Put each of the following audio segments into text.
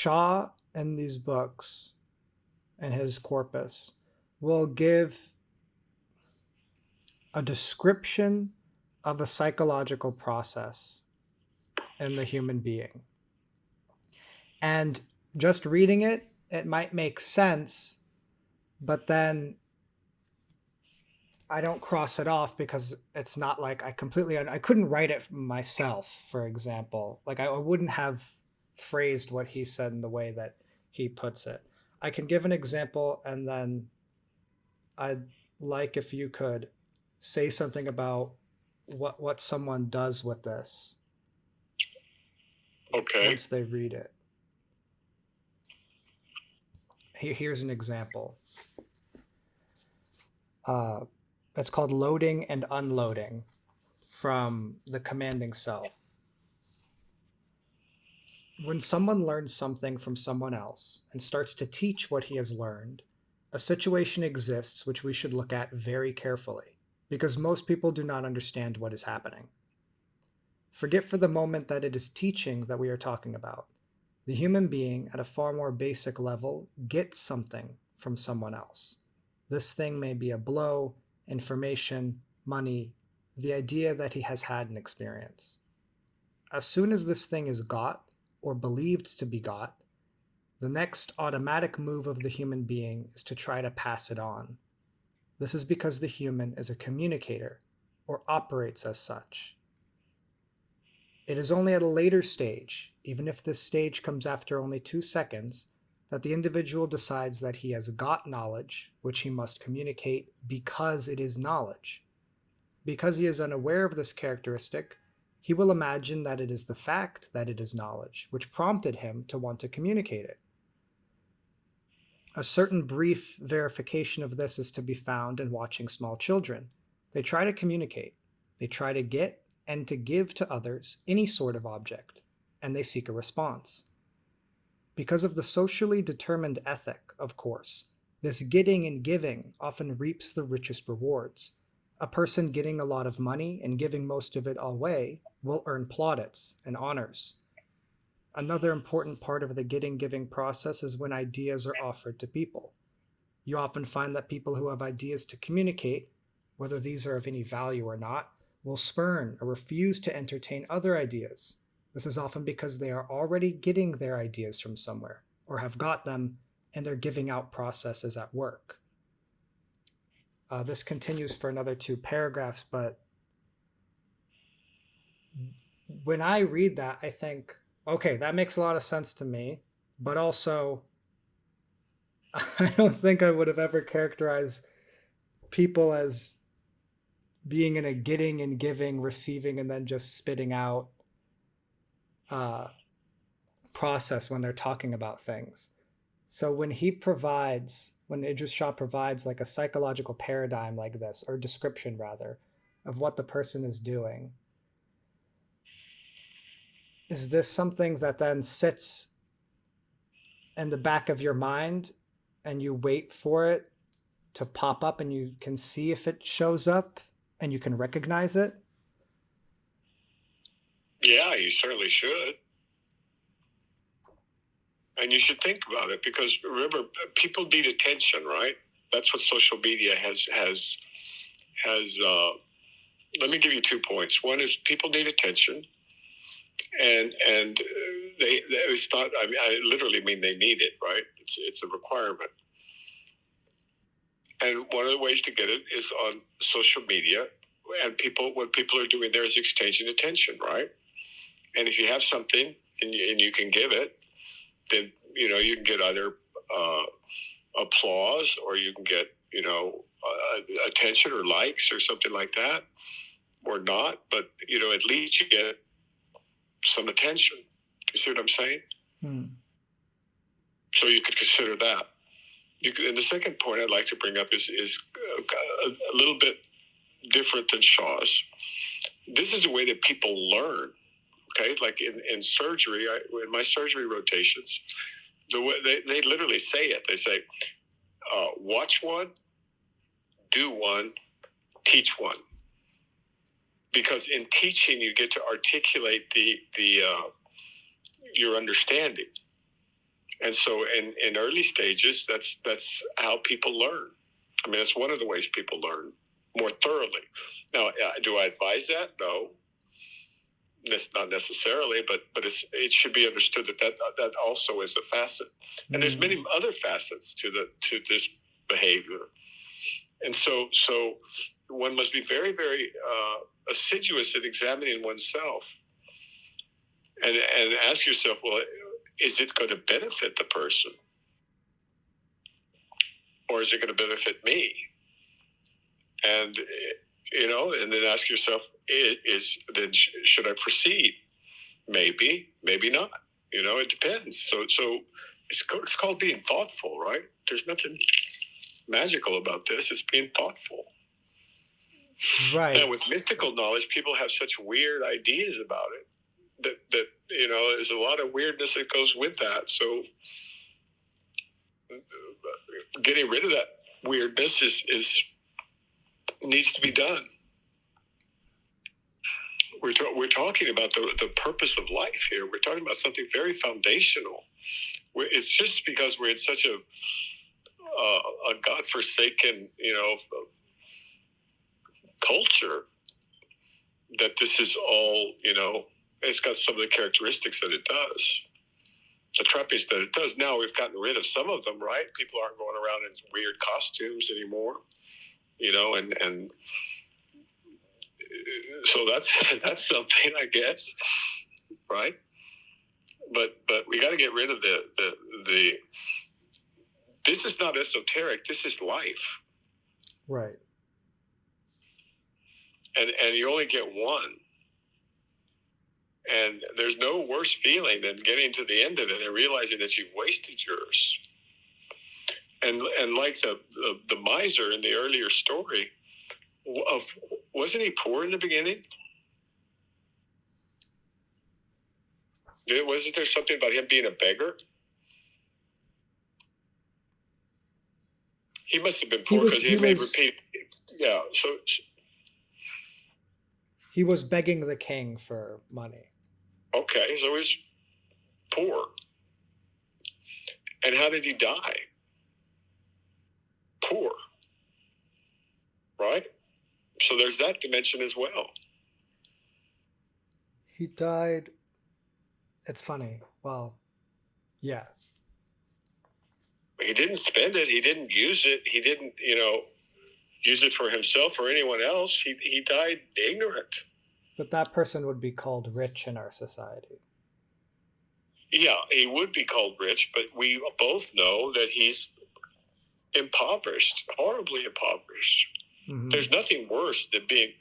Shaw in these books and his corpus will give a description of a psychological process in the human being. And just reading it, it might make sense, but then I don't cross it off because it's not like I couldn't write it myself, for example. Like I wouldn't have phrased what he said in the way that he puts it. I can give an example and then I'd like if you could say something about what someone does with this Okay. once they read it. Here's an example. It's called loading and unloading from the commanding self. When someone learns something from someone else and starts to teach what he has learned, a situation exists which we should look at very carefully, because most people do not understand what is happening. Forget for the moment that it is teaching that we are talking about. The human being, at a far more basic level, gets something from someone else. This thing may be a blow, information, money, the idea that he has had an experience. As soon as this thing is got, or believed to be got, the next automatic move of the human being is to try to pass it on. This is because the human is a communicator, or operates as such. It is only at a later stage, even if this stage comes after only 2 seconds, that the individual decides that he has got knowledge, which he must communicate because it is knowledge. Because he is unaware of this characteristic, he will imagine that it is the fact that it is knowledge, which prompted him to want to communicate it. A certain brief verification of this is to be found in watching small children. They try to communicate. They try to get and to give to others any sort of object, and they seek a response. Because of the socially determined ethic, of course, this getting and giving often reaps the richest rewards. A person getting a lot of money and giving most of it away will earn plaudits and honors. Another important part of the getting-giving process is when ideas are offered to people. You often find that people who have ideas to communicate, whether these are of any value or not, will spurn or refuse to entertain other ideas. This is often because they are already getting their ideas from somewhere, or have got them, and their giving out process is at work. This continues for another 2 paragraphs, but when I read that, I think, okay, that makes a lot of sense to me, but also, I don't think I would have ever characterized people as being in a getting and giving, receiving, and then just spitting out uh, process when they're talking about things. So when Idris Shah provides like a psychological paradigm like this, or description rather, of what the person is doing, is this something that then sits in the back of your mind and you wait for it to pop up and you can see if it shows up and you can recognize it? Yeah, you certainly should. And you should think about it because remember, people need attention, right? That's what social media has. Let me give you 2 points. One is people need attention, and it's not. I mean, I literally mean they need it, right? It's a requirement. And one of the ways to get it is on social media, and what people are doing there is exchanging attention, right? And if you have something and you can give it, then you can get either applause or you can get attention or likes or something like that, or not. But at least you get some attention. You see what I'm saying? So you could consider that. And the second point I'd like to bring up is a little bit different than Shaw's. This is a way that people learn. Okay, like in surgery, in my surgery rotations, the way they literally say it. They say, watch one, do one, teach one. Because in teaching, you get to articulate your understanding. And so in early stages, that's how people learn. I mean, that's one of the ways people learn more thoroughly. Now, do I advise that? No, that's not necessarily, but it should be understood that also is a facet. And there's many other facets to this behavior. And so one must be very, very assiduous at examining oneself and ask yourself, well, is it going to benefit the person? Or is it going to benefit me? And, and then ask yourself, should I proceed? Maybe, maybe not. It depends. So it's called being thoughtful, right? There's nothing magical about this. It's being thoughtful. Right. And with mystical knowledge, people have such weird ideas about it that there's a lot of weirdness that goes with that. So getting rid of that weirdness is needs to be done. We're talking about the purpose of life here. We're talking about something very foundational. It's just because we're in such a godforsaken, culture that this is all, it's got some of the characteristics that it does. The trappings that it does. Now we've gotten rid of some of them, right? People aren't going around in weird costumes anymore, and so that's something, I guess, right? But we got to get rid of the. This is not esoteric. This is life, right? And you only get one. And there's no worse feeling than getting to the end of it and realizing that you've wasted yours. And like the miser in the earlier story, wasn't he poor in the beginning? Wasn't there something about him being a beggar? He must have been poor because he made repeat. Yeah, so he was begging the king for money. Okay, so he's poor. And how did he die? Poor. Right? So there's that dimension as well. He died. It's funny. Well, yeah. He didn't spend it. He didn't use it. He didn't, use it for himself or anyone else. He died ignorant. But that person would be called rich in our society. Yeah, he would be called rich, but we both know that he's impoverished, horribly impoverished. Mm-hmm. There's nothing worse than being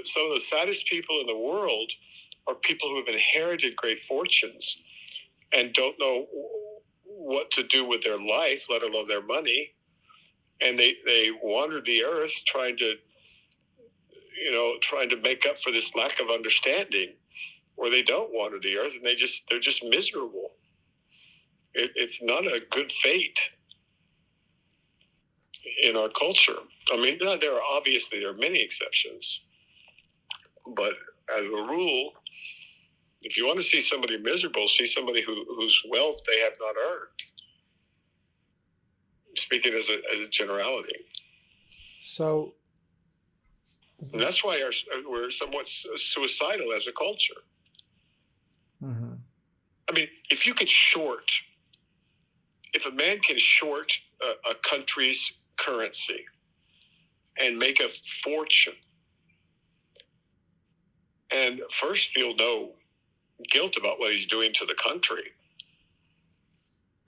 some of the saddest people in the world are people who have inherited great fortunes and don't know what to do with their life, let alone their money. And they wander the earth trying to make up for this lack of understanding, or they don't wander the earth and they're just miserable. It's not a good fate in our culture. I mean, there are many exceptions, but as a rule, if you want to see somebody miserable, see somebody whose wealth they have not earned. Speaking as a generality. So. And that's why we're somewhat suicidal as a culture. Mm-hmm. I mean, if a man can short a country's currency and make a fortune and first feel no guilt about what he's doing to the country,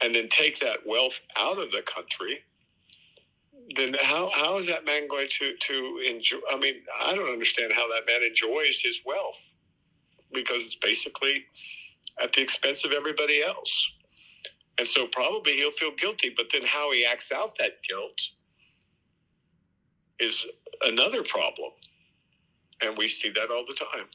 and then take that wealth out of the country, then how is that man going to enjoy? I mean, I don't understand how that man enjoys his wealth, because it's basically at the expense of everybody else. And so probably he'll feel guilty, but then how he acts out that guilt is another problem. And we see that all the time.